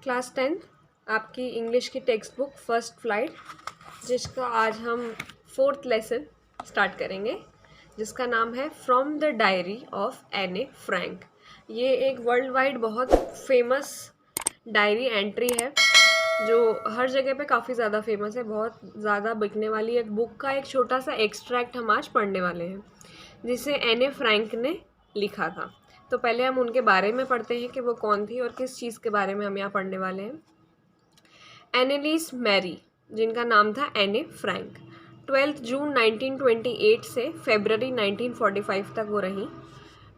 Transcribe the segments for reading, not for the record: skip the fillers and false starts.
Class 10 आपकी English की text book first flight, जिसका आज हम 4th लेसन स्टार्ट करेंगे, जिसका नाम है फ्रॉम द डायरी ऑफ एने फ्रैंक। ये एक वर्ल्ड वाइड बहुत फेमस डायरी एंट्री है जो हर जगह पे काफ़ी ज़्यादा फेमस है, बहुत ज़्यादा बिकने वाली एक बुक का एक छोटा सा एक्सट्रैक्ट हम आज पढ़ने वाले हैं, जिसे एने फ्रैंक ने लिखा था। तो पहले हम उनके बारे में पढ़ते हैं कि वो कौन थी और किस चीज़ के बारे में हम यहाँ पढ़ने वाले हैं। एनेलिस मैरी, जिनका नाम था एने फ्रैंक, 12 जून 1928 से फरवरी 1945 तक वो रही,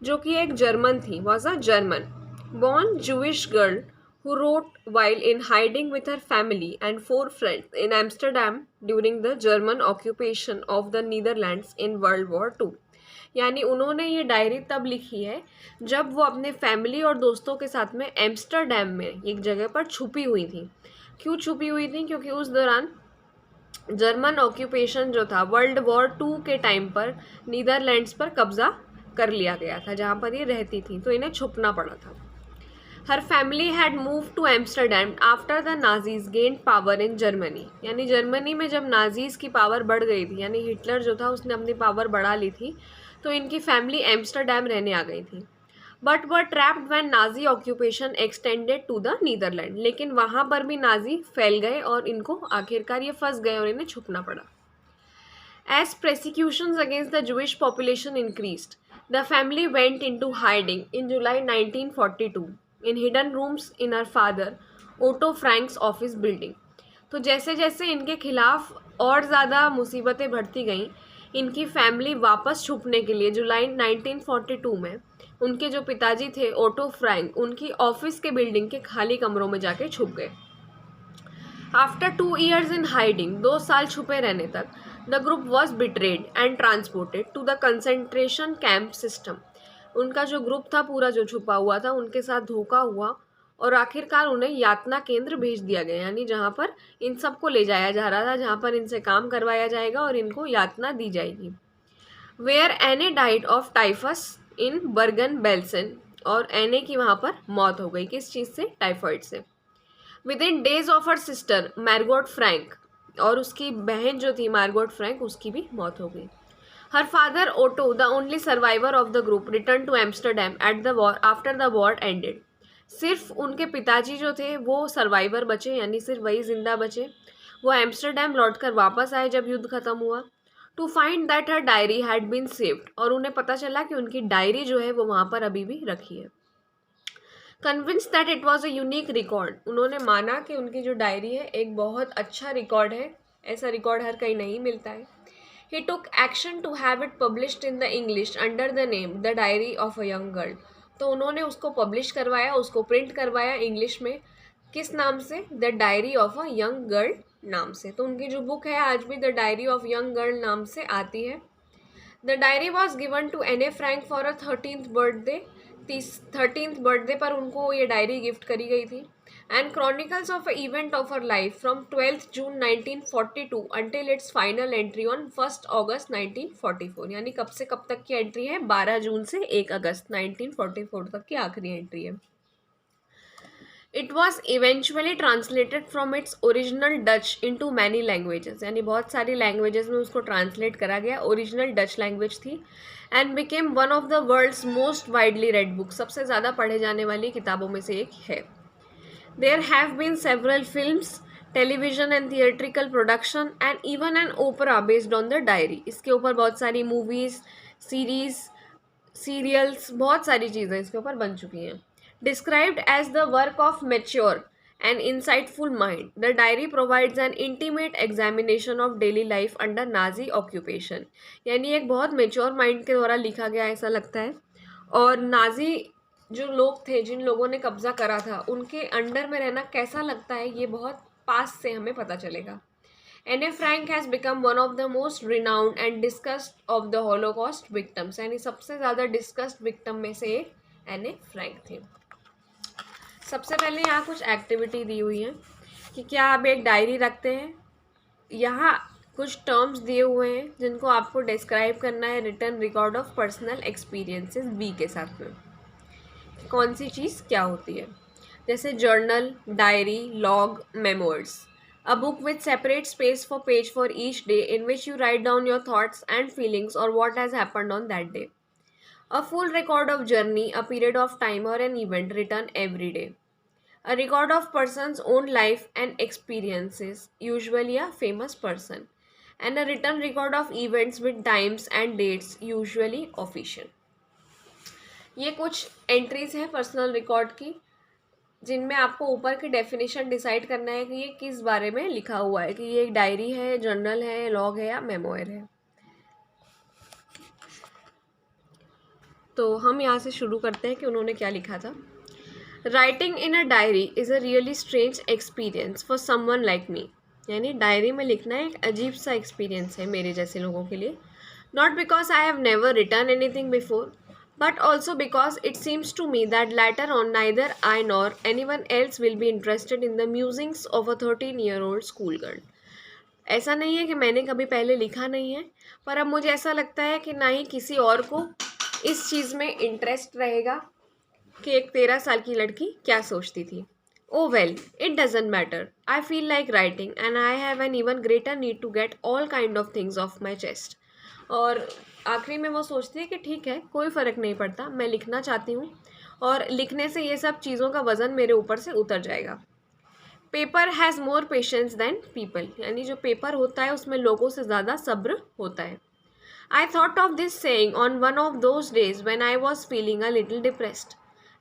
जो कि एक जर्मन थी, was a German born Jewish girl who wrote while in hiding with her family and 4 friends in Amsterdam during the German occupation of the Netherlands in World War II। यानी उन्होंने ये डायरी तब लिखी है जब वो अपने फैमिली और दोस्तों के साथ में एम्स्टरडैम में एक जगह पर छुपी हुई थी। क्यों छुपी हुई थी? क्योंकि उस दौरान जर्मन ऑक्यूपेशन जो था वर्ल्ड वॉर 2 के टाइम पर नीदरलैंड्स पर कब्जा कर लिया गया था, जहाँ पर ये रहती थी, तो इन्हें छुपना पड़ा था। Her family had move to Amsterdam after the Nazis gained power in Germany. यानी जर्मनी में जब नाजीज की पावर बढ़ गई थी, यानी हिटलर जो था उसने अपनी पावर बढ़ा ली थी, तो इनकी फैमिली एम्स्टरडैम रहने आ गई थी। But were trapped when Nazi occupation extended to the Netherlands. लेकिन वहाँ पर भी नाजी फैल गए और इनको आखिरकार ये फंस गए और इन्हें छुपना पड़ा। As persecutions against the Jewish population increased, the family went into hiding in July 1942 in hidden rooms in her father Otto Frank's office building। तो जैसे जैसे इनके खिलाफ और ज़्यादा मुसीबतें बढ़ती गईं, इनकी फैमिली वापस छुपने के लिए जुलाई 1942 में उनके जो पिताजी थे ओटो फ्रैंक, उनकी ऑफिस के बिल्डिंग के खाली कमरों में जाके छुप गए। आफ्टर 2 years इन हाइडिंग, 2 साल छुपे रहने तक, the group was betrayed and transported to the concentration camp system. उनका जो ग्रुप था पूरा जो छुपा हुआ था, उनके साथ धोखा हुआ और आखिरकार उन्हें यातना केंद्र भेज दिया गया, यानी जहाँ पर इन सबको ले जाया जा रहा था, जहाँ पर इनसे काम करवाया जाएगा और इनको यातना दी जाएगी। वेयर एने died of typhus in बर्गन Belsen, और एने की वहाँ पर मौत हो गई। किस चीज़ से? टाइफाइड से। Within days of her sister Margot Frank, और उसकी बहन जो थी मार्गोट फ्रैंक, उसकी भी मौत हो गई। Her father Otto, the only survivor of the group, return to Amsterdam at the war after the war ended. सिर्फ उनके पिताजी जो थे वो सर्वाइवर बचे, यानी सिर्फ वही जिंदा बचे। वो एम्स्टरडैम लौटकर वापस आए जब युद्ध खत्म हुआ, to find that her diary had been saved, और उन्हें पता चला कि उनकी डायरी जो है वो वहाँ पर अभी भी रखी है। Convince that it was a unique record, उन्होंने माना कि उनकी जो डायरी है एक बहुत अच्छा रिकॉर्ड है, ऐसा रिकॉर्ड हर कहीं नहीं मिलता है। He took action to have it published in the English under the name the diary of a young girl. तो उन्होंने उसको पब्लिश करवाया, उसको प्रिंट करवाया इंग्लिश में। किस नाम से? The diary of a young girl नाम से। तो उनकी जो बुक है आज भी the diary of young girl नाम से आती है। The diary was given to Anne Frank for a 13th birthday. 13th birthday पर उनको ये डायरी गिफ्ट करी गई थी। And chronicles of event of her life from 12 June 1942 until its final entry on 1 August 1944। यानी कब से कब तक की एंट्री है? 12 जून से 1 अगस्त 1944 तक की आखिरी एंट्री है। It was eventually translated from its original Dutch into many languages, यानी बहुत सारी लैंग्वेजेस में उसको ट्रांसलेट करा गया। ओरिजिनल डच लैंग्वेज थी। And became one of the world's most widely read book, सबसे ज़्यादा पढ़े जाने वाली किताबों में से एक है। There have been several films, television and theatrical production and even an opera based on the diary. इसके ऊपर बहुत सारी मूवीज़, सीरीज़, सीरियल्स, बहुत सारी चीज़ें इसके ऊपर बन चुकी हैं। Described as the work of mature and insightful mind, the diary provides an intimate examination of daily life under Nazi occupation। यानी एक बहुत मेच्योर माइंड के द्वारा लिखा गया ऐसा लगता है, और नाजी जो लोग थे, जिन लोगों ने कब्जा करा था, उनके अंडर में रहना कैसा लगता है ये बहुत पास से हमें पता चलेगा। एने Frank has become one of the most renowned and discussed of the Holocaust victims, यानी सबसे ज़्यादा डिस्कस्ड विक्टम में से एक एने फ्रैंक थे। सबसे पहले यहाँ कुछ एक्टिविटी दी हुई है कि क्या आप एक डायरी रखते हैं। यहाँ कुछ टर्म्स दिए हुए हैं जिनको आपको डिस्क्राइब करना है। Written record of personal experiences बी के साथ में कौन सी चीज़ क्या होती है। जैसे journal, diary, log, memoirs. A book with separate space for page for each day in which you write down your thoughts and feelings or what has happened on that day. A full record of journey, a period of time or an event written every day. A record of person's own life and experiences, usually a famous person. And a written record of events with times and dates, usually official. ये कुछ entries हैं personal record की, जिनमें आपको ऊपर की definition decide करना है कि ये किस बारे में लिखा हुआ है, कि ये एक डायरी है, जर्नल है, लॉग है या मेमोयर है. तो हम यहाँ से शुरू करते हैं कि उन्होंने क्या लिखा था. Writing in a diary is a really strange experience for someone like me. यानी डायरी में लिखना एक अजीब सा एक्सपीरियंस है मेरे जैसे लोगों के लिए. Not because I have never written anything before, but also because it seems to me that later on neither I nor anyone else will be interested in the musings of a 13-year-old schoolgirl. ऐसा नहीं है कि मैंने कभी पहले लिखा नहीं है, पर अब मुझे ऐसा लगता है कि ना ही किसी और को इस चीज़ में इंटरेस्ट रहेगा कि एक 13 साल की लड़की क्या सोचती थी. Oh well, it doesn't matter. I feel like writing and I have an even greater need to get all kind of things off my chest. और आखिरी में वो सोचती है कि ठीक है, कोई फ़र्क नहीं पड़ता, मैं लिखना चाहती हूँ और लिखने से ये सब चीज़ों का वज़न मेरे ऊपर से उतर जाएगा. Paper has more patience than people. यानी जो पेपर होता है उसमें लोगों से ज़्यादा सब्र होता है. I thought of this saying on one of those days when I was feeling a little depressed.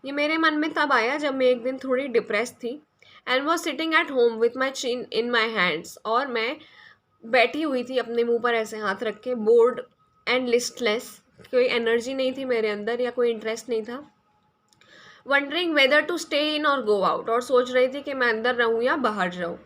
ये मेरे मन में तब आया जब मैं एक दिन थोड़ी डिप्रेस थी. And was sitting at home with my chin in my hands. और मैं बैठी हुई थी अपने मुंह पर ऐसे हाथ रख के, बोर्ड एंड लिस्टलेस. कोई एनर्जी नहीं थी मेरे अंदर या कोई इंटरेस्ट नहीं था. Wondering whether to stay in or go out. और सोच रही थी कि मैं अंदर रहूँ या बाहर रहूँ.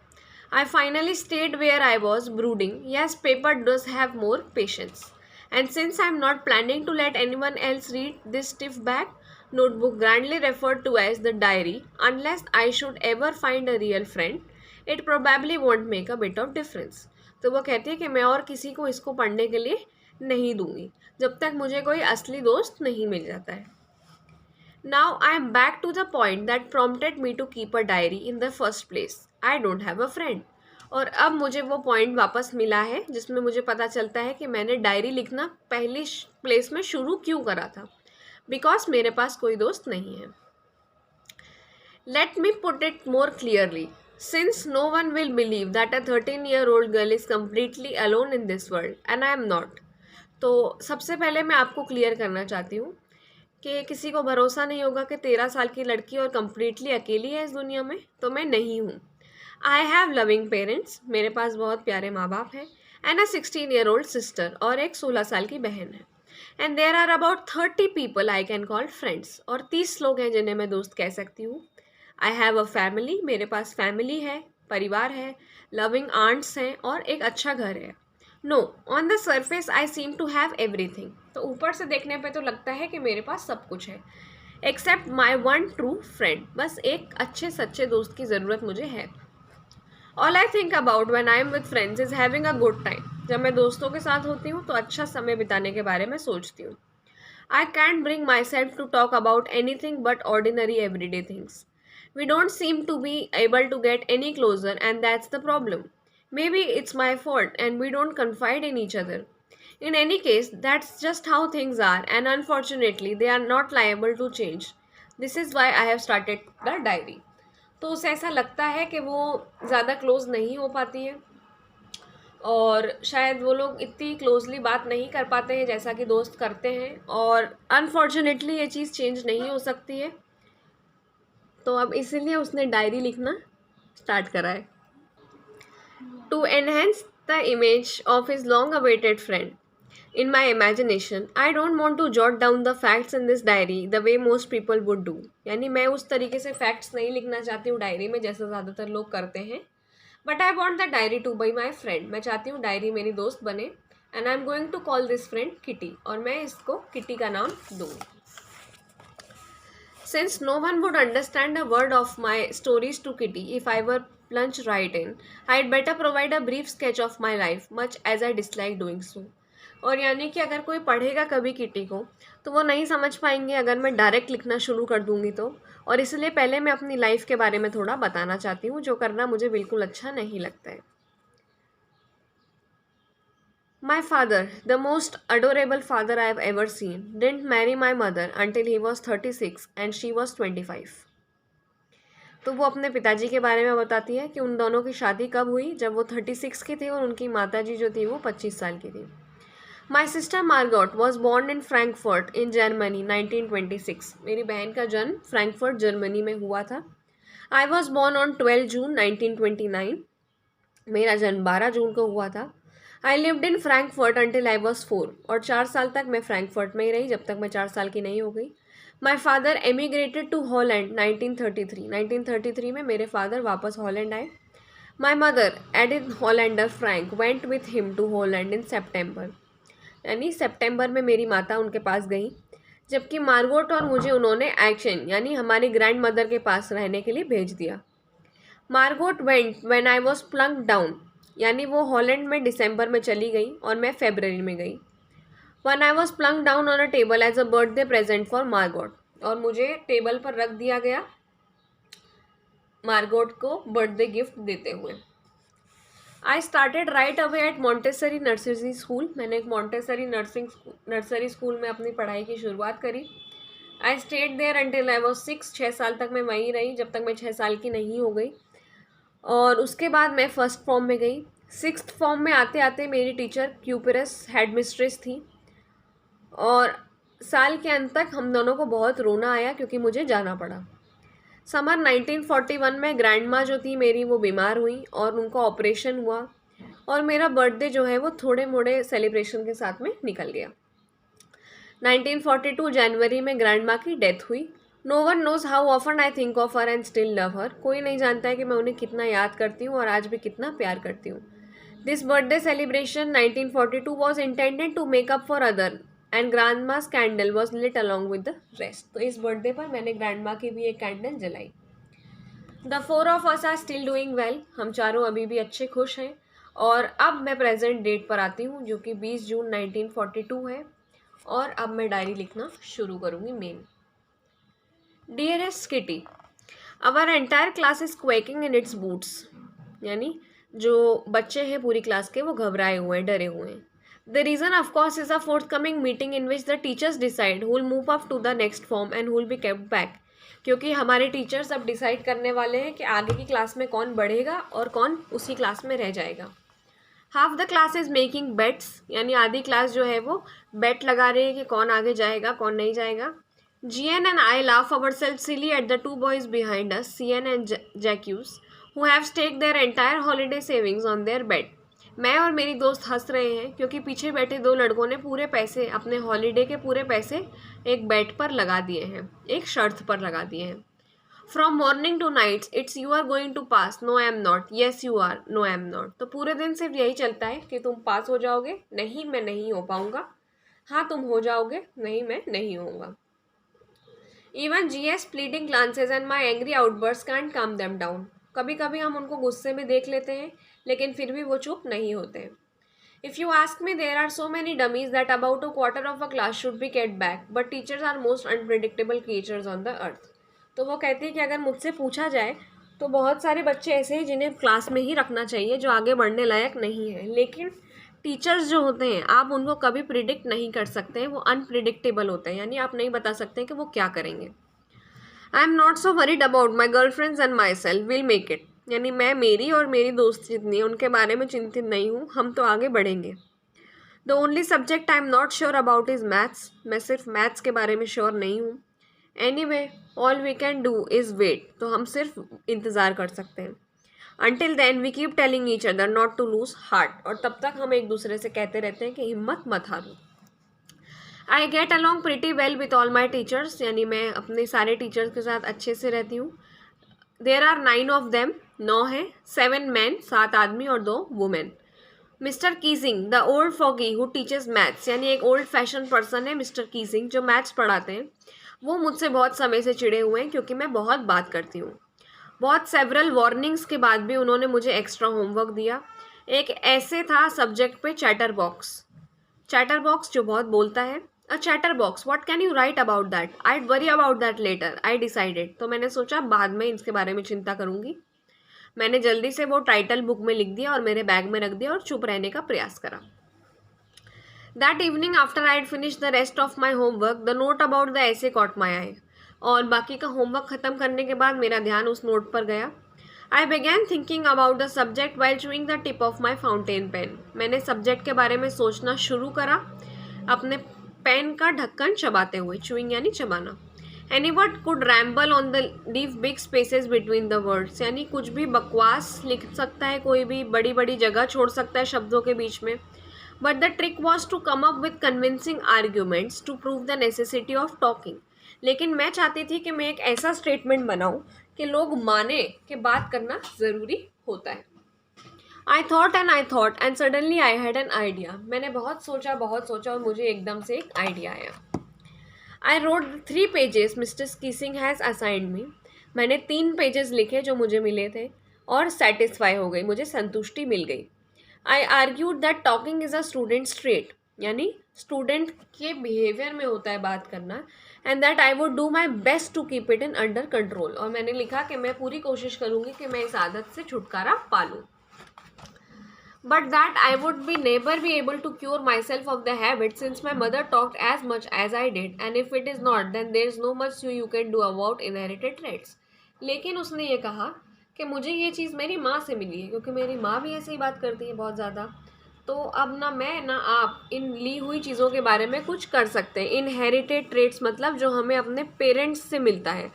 I finally stayed where I was brooding. Yes, paper does have more patience. And since I am not planning to let anyone else read this stiff backed notebook grandly referred to as the diary, unless I should ever find a real friend, it probably won't make a bit of difference. तो वो कहती है कि मैं और किसी को इसको पढ़ने के लिए नहीं दूंगी जब तक मुझे कोई असली दोस्त नहीं मिल जाता है. Now I am back to the point that prompted me to keep a diary in the first place. I don't have a friend. और अब मुझे वो पॉइंट वापस मिला है जिसमें मुझे पता चलता है कि मैंने डायरी लिखना पहली प्लेस में शुरू क्यों करा था. बिकॉज मेरे पास कोई दोस्त नहीं है. Let me put it more clearly. Since no one will believe that a 13-year-old girl is completely alone in this world and I am not. तो सबसे पहले मैं आपको क्लियर करना चाहती हूँ कि किसी को भरोसा नहीं होगा कि 13 साल की लड़की और कम्प्लीटली अकेली है इस दुनिया में. तो मैं नहीं हूँ. I have loving parents. मेरे पास बहुत प्यारे माँ बाप हैं. And a 16-year-old sister. और एक 16 साल की बहन है. And there are about 30 people I can call friends. और 30 लोग हैं जिन्हें मैं दोस्त कह सकती हूँ. I have a family. मेरे पास फैमिली है, परिवार है, लविंग आंट्स हैं और एक अच्छा घर है. No, on the surface I seem to have everything. तो ऊपर से देखने पे तो लगता है कि मेरे पास सब कुछ है, except my one true friend. बस एक अच्छे सच्चे दोस्त की ज़रूरत मुझे है. All I think about when I am with friends is having a good time. जब मैं दोस्तों के साथ होती हूँ तो अच्छा समय बिताने के बारे में सोचती हूँ. I can't bring myself to talk about anything but ordinary everyday things. We don't seem to be able to get any closer and that's the problem. Maybe it's my fault and we don't confide in each other. In any case, that's just how things are, and unfortunately, they are not liable to change. This is why I have started the diary. तो उसे ऐसा लगता है कि वो ज़्यादा close नहीं हो पाती है और शायद वो लोग इतनी क्लोजली बात नहीं कर पाते हैं जैसा कि दोस्त करते हैं, और अनफॉर्चुनेटली ये चीज़ चेंज नहीं हो सकती है. तो अब इसीलिए उसने डायरी लिखना स्टार्ट करा है. To enhance the image of his long awaited friend in my imagination, I don't want to jot down the facts in this diary the way most people would do. यानी मैं उस तरीके से facts नहीं लिखना चाहती हूँ डायरी में जैसा ज़्यादातर लोग करते हैं. But I want the diary to be my friend. मैं चाहती हूँ डायरी मेरी दोस्त बने. And I am going to call this friend Kitty. और मैं इसको किटी का नाम दूँ. Since no one would understand a word of my stories to Kitty if I were plunged right in, I had better provide a brief sketch of my life, much as I dislike doing so. और यानी कि अगर कोई पढ़ेगा कभी kitty को तो वो नहीं समझ पाएंगे अगर मैं डायरेक्ट लिखना शुरू कर दूंगी तो। और इसलिए पहले मैं अपनी लाइफ के बारे में थोड़ा बताना चाहती हूँ, जो करना मुझे बिल्कुल अच्छा नहीं लगता है। My father, the most adorable father I have ever seen, didn't marry my mother until he was 36 and she was 25. तो वो अपने पिताजी के बारे में बताती है कि उन दोनों की शादी कब हुई, जब वो 36 की थे और उनकी माताजी जो थी वो 25 साल की थी। My sister Margot was born in Frankfurt in Germany 1926। मेरी बहन का जन्म फ्रैंकफर्ट जर्मनी में हुआ था। आई वॉज बॉर्न ऑन 12 जून 1929। मेरा जन्म 12 जून को हुआ था। I lived in Frankfurt until I was 4। और 4 साल तक मैं फ्रैंकफर्ट में ही रही, जब तक मैं 4 साल की नहीं हो गई। My father emigrated to Holland 1933। 1933 में मेरे फादर वापस हॉलैंड आए। My mother Edith Hollander Frank went with him to Holland in September. यानी सितंबर में मेरी माता उनके पास गई, जबकि मार्गोट और मुझे उन्होंने एक्शन यानी हमारी ग्रैंड मदर के पास रहने के लिए भेज दिया। Margot went when I was plunked down, यानी वो हॉलैंड में दिसंबर में चली गई और मैं फरवरी में गई। When I was plunked down on a table as a birthday present for Margot, और मुझे टेबल पर रख दिया गया मार्गोट को बर्थडे गिफ्ट देते हुए। I started right away at Montessori nursery school. मैंने एक मॉन्टेसरी नर्सरी स्कूल में अपनी पढ़ाई की शुरुआत करी। I stayed there until I was 6। 6 साल तक मैं वहीं रही, जब तक मैं 6 साल की नहीं हो गई। और उसके बाद मैं फर्स्ट फॉर्म में गई। 6th फॉर्म में आते आते मेरी टीचर क्यूपरस हेड मिस्ट्रेस थी, और साल के अंत तक हम दोनों को बहुत रोना आया क्योंकि मुझे जाना पड़ा। समर 1941 में ग्रैंड माँ जो थी मेरी वो बीमार हुई और उनका ऑपरेशन हुआ, और मेरा बर्थडे जो है वो थोड़े मोड़े सेलिब्रेशन के साथ में निकल गया। 1942 जनवरी में ग्रैंड माँ की डेथ हुई। No one knows how often I think of her and still love her. कोई नहीं जानता है कि मैं उन्हें कितना याद करती हूँ और आज भी कितना प्यार करती हूँ। This birthday celebration 1942 was intended to make up for other and grandma's candle was lit along with the rest. तो इस बर्थडे पर मैंने ग्रैंड माँ की भी एक कैंडल जलाई। The 4 of us are still doing well. हम चारों अभी भी अच्छे खुश हैं। और अब मैं प्रेजेंट डेट पर आती हूँ, जो कि 20 जून 1942 है, और अब मैं डायरी लिखना शुरू करूँगी मेन। Dearest Kitty, our entire class is quaking in its boots. यानी जो बच्चे हैं पूरी क्लास के वो घबराए हुए हैं, डरे हुए हैं। The reason of course is a forthcoming meeting in which the teachers decide who will move up to the next form and who will be kept back. क्योंकि हमारे टीचर्स अब डिसाइड करने वाले हैं कि आगे की क्लास में कौन बढ़ेगा और कौन उसी क्लास में रह जाएगा। Half the class is making bets, यानी आधी क्लास जो है वो बेट लगा रही है कि कौन आगे जाएगा कौन नहीं जाएगा। GN and I laugh ourselves silly at the 2 boys behind us, CN and Jacques, who have staked their entire holiday savings on their bet. मैं और मेरी दोस्त हंस रहे हैं क्योंकि पीछे बैठे 2 लड़कों ने पूरे पैसे, अपने हॉलीडे के पूरे पैसे एक बेट पर लगा दिए हैं, एक शर्त पर लगा दिए हैं। From morning to nights it's you are going to pass, no I am not, yes you are, no I am not. तो पूरे दिन सिर्फ यही चलता है कि तुम पास हो जाओगे, नहीं मैं नहीं हो पाऊंगा, हाँ तुम हो जाओगे, नहीं मैं नहीं होऊंगा। Even GS pleading glances and my angry outbursts can't calm them down. कभी कभी हम उनको गुस्से में देख लेते हैं, लेकिन फिर भी वो चुप नहीं होते। If you ask me, there are so many dummies that about a quarter of a class should be kept back, but teachers are most unpredictable creatures on the earth. तो वो कहती है कि अगर मुझसे पूछा जाए तो बहुत सारे बच्चे ऐसे हैं जिन्हें क्लास में ही रखना चाहिए, जो आगे बढ़ने लायक नहीं है, लेकिन टीचर्स जो होते हैं आप उनको कभी प्रिडिक्ट नहीं कर सकते हैं, वो अनप्रिडिक्टेबल होते हैं, यानी आप नहीं बता सकते कि वो क्या करेंगे। आई am not so worried about my girl friends and my self will make it, यानी मैं मेरी और मेरी दोस्त जितनी है उनके बारे में चिंतित नहीं हूँ, हम तो आगे बढ़ेंगे। The only subject I am not sure about is maths, मैं सिर्फ मैथ्स के बारे में श्योर नहीं हूँ। Any all we can do is wait, तो हम सिर्फ इंतज़ार कर सकते हैं। Until then we keep telling each other not to lose heart, और तब तक हम एक दूसरे से कहते रहते हैं कि हिम्मत मत हारो। I get along pretty well with all my teachers, यानी मैं अपने सारे टीचर्स के साथ अच्छे से रहती हूँ। There are 9 of them, 9 हैं, 7 men, 7 आदमी और 2 women. Mister Keesing the old foggy who teaches maths, यानी एक ओल्ड फैशन पर्सन है मिस्टर कीजिंग जो मैथ्स पढ़ाते हैं, वो मुझसे बहुत समय से चिढ़े हुए हैं क्योंकि मैं बहुत बात करती हूँ। बहुत सेवरल वार्निंग्स के बाद भी उन्होंने मुझे एक्स्ट्रा होमवर्क दिया। एक ऐसे था सब्जेक्ट पे चैटर बॉक्स। चैटर बॉक्स जो बहुत बोलता है। A chatterbox, what can you write about that? I worry about that letter, I decided. तो मैंने सोचा बाद में इसके बारे में चिंता करूंगी। मैंने जल्दी से वो टाइटल बुक में लिख दिया और मेरे बैग में रख दिया और चुप रहने का प्रयास करा। That evening after I had finish the rest of my homework the note about the ऐसे कॉट माई आई। और बाकी का होमवर्क खत्म करने के बाद मेरा ध्यान उस नोट पर गया। I began thinking about the subject while chewing the tip of my fountain pen. मैंने सब्जेक्ट के बारे में सोचना शुरू करा अपने पेन का ढक्कन चबाते हुए। चूइंग यानी चबाना। Any word could ramble on the leave big spaces between the words, यानी कुछ भी बकवास लिख सकता है, कोई भी बड़ी बड़ी जगह छोड़ सकता है शब्दों के बीच में। But the trick was to come up with convincing arguments to prove the necessity of talking. लेकिन मैं चाहती थी कि मैं एक ऐसा स्टेटमेंट बनाऊं कि लोग माने कि बात करना ज़रूरी होता है। I thought and suddenly I had an idea. मैंने बहुत सोचा और मुझे एकदम से एक आइडिया आया। I wrote 3 pages Mr Keesing has assigned me. मैंने 3 पेजेस लिखे जो मुझे मिले थे और सेटिस्फाई हो गई, मुझे संतुष्टि मिल गई। I argued that talking is a student's trait, यानी स्टूडेंट के बिहेवियर में होता है बात करना। And that I would do my best to keep it in under control. और मैंने लिखा कि मैं पूरी कोशिश करूँगी कि मैं इस आदत से छुटकारा पा लूँ। But that I would be never be able to cure myself of the habit since my mother talked as much as I did, and if it is not, then there is no much you can do about inherited traits. लेकिन उसने ये कहा कि मुझे ये चीज़ मेरी माँ से मिली है, क्योंकि मेरी माँ भी ऐसे ही बात करती है बहुत ज़्यादा। तो अब ना मैं ना आप इन ली हुई चीज़ों के बारे में कुछ कर सकते हैं। इनहेरिटेड ट्रेट्स मतलब जो हमें अपने पेरेंट्स से मिलता है,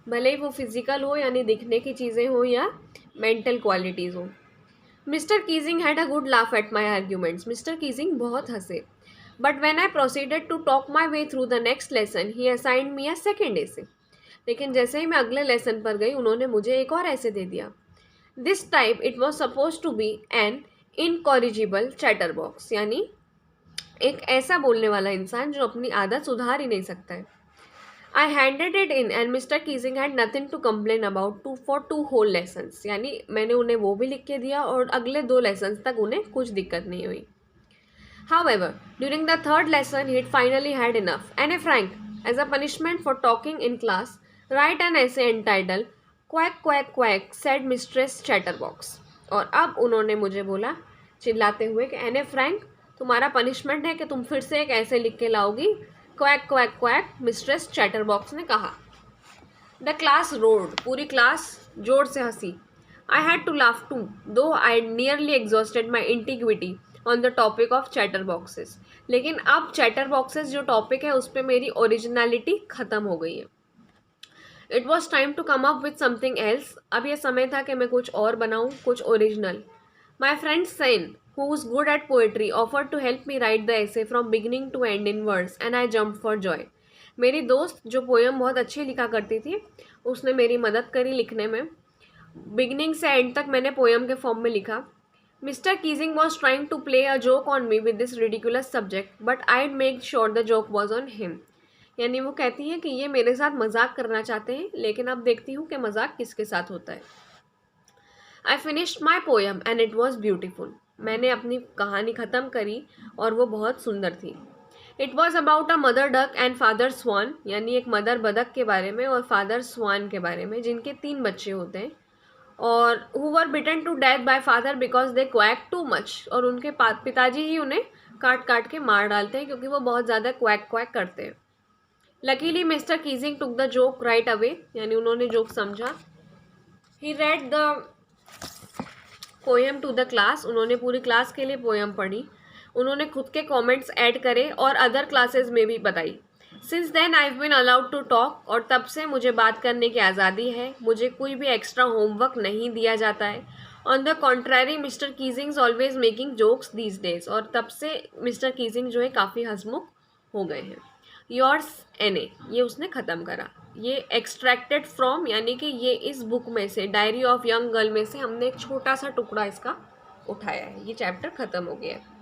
भले ही वो फिजिकल हो यानी दिखने की चीज़ें हो या मेंटल क्वालिटीज़ हो। Mr Keesing had a good laugh at my arguments. Mr Keesing बहुत हंसे। But when I proceeded to talk my way through the next lesson he assigned me a second essay. लेकिन जैसे ही मैं अगले lesson पर गई उन्होंने मुझे एक और ऐसे दे दिया। This type it was suppose to be an incorrigible chatterbox, यानी एक ऐसा बोलने वाला इंसान जो अपनी आदत सुधार ही नहीं सकता है। I handed it in and Mr Keesing had nothing to complain about for 2 whole lessons, यानी मैंने उन्हें वो भी लिख के दिया और अगले 2 लेसन्स तक उन्हें कुछ दिक्कत नहीं हुई। However during the 3rd lesson he finally had enough. Anne Frank, as a punishment for talking in class write an essay entitled quack quack quack said Mistress Chatterbox. और अब उन्होंने मुझे बोला चिल्लाते हुए कि एने फ्रैंक, तुम्हारा पनिशमेंट है कि तुम फिर से एक ऐसे लिख के लाओगी। Quack quack quack Mistress Chatterbox ने कहा। द क्लास रोड, पूरी क्लास जोर से हंसी। I had to laugh too though I nearly exhausted my ingenuity on the topic of chatterboxes. लेकिन अब चैटर बॉक्सेस जो टॉपिक है उस पर मेरी ओरिजिनलिटी ख़त्म हो गई है। It was time to come up with something else. अब यह समय था कि मैं कुछ और बनाऊँ, कुछ original. My friend Sen who was good at poetry offered to help me write the essay from beginning to end in verse and I jumped for joy. मेरी दोस्त जो पोएम बहुत अच्छी लिखा करती थी उसने मेरी मदद करी लिखने में। बिगनिंग से एंड तक मैंने पोएम के फॉर्म में लिखा। Mr Keesing was trying to play a joke on me with this ridiculous subject but I make sure the joke was on him. यानी वो कहती है कि ये मेरे साथ मजाक करना चाहते हैं, लेकिन अब देखती हूँ कि मजाक किसके साथ होता है। I finished my poem and it was beautiful. मैंने अपनी कहानी ख़त्म करी और वो बहुत सुंदर थी। It was about a mother duck and father swan, यानी एक मदर बदक के बारे में और फादर स्वान के बारे में जिनके 3 बच्चे होते हैं और who were beaten to death by father because they quack too much. और उनके पिताजी ही उन्हें काट काट के मार डालते हैं क्योंकि वो बहुत ज़्यादा क्वैक क्वैक करते हैं। Luckily Mr Keesing took the joke right away, यानी उन्होंने जोक समझा। He read the poem to the class, उन्होंने पूरी क्लास के लिए पोएम पढ़ी। उन्होंने खुद के कमेंट्स ऐड करे और अदर क्लासेस में भी बताई। Since then I have been allowed to talk, और तब से मुझे बात करने की आज़ादी है। मुझे कोई भी एक्स्ट्रा होमवर्क नहीं दिया जाता है। On the contrary mister Keesing always making jokes these days, और तब से मिस्टर कीजिंग जो है काफ़ी हंसमुख हो गए हैं। योर्स एने, ये उसने ख़त्म करा। ये एक्सट्रैक्टेड फ्रॉम, यानी कि ये इस बुक में से डायरी ऑफ यंग गर्ल में से हमने एक छोटा सा टुकड़ा इसका उठाया है। ये चैप्टर ख़त्म हो गया है।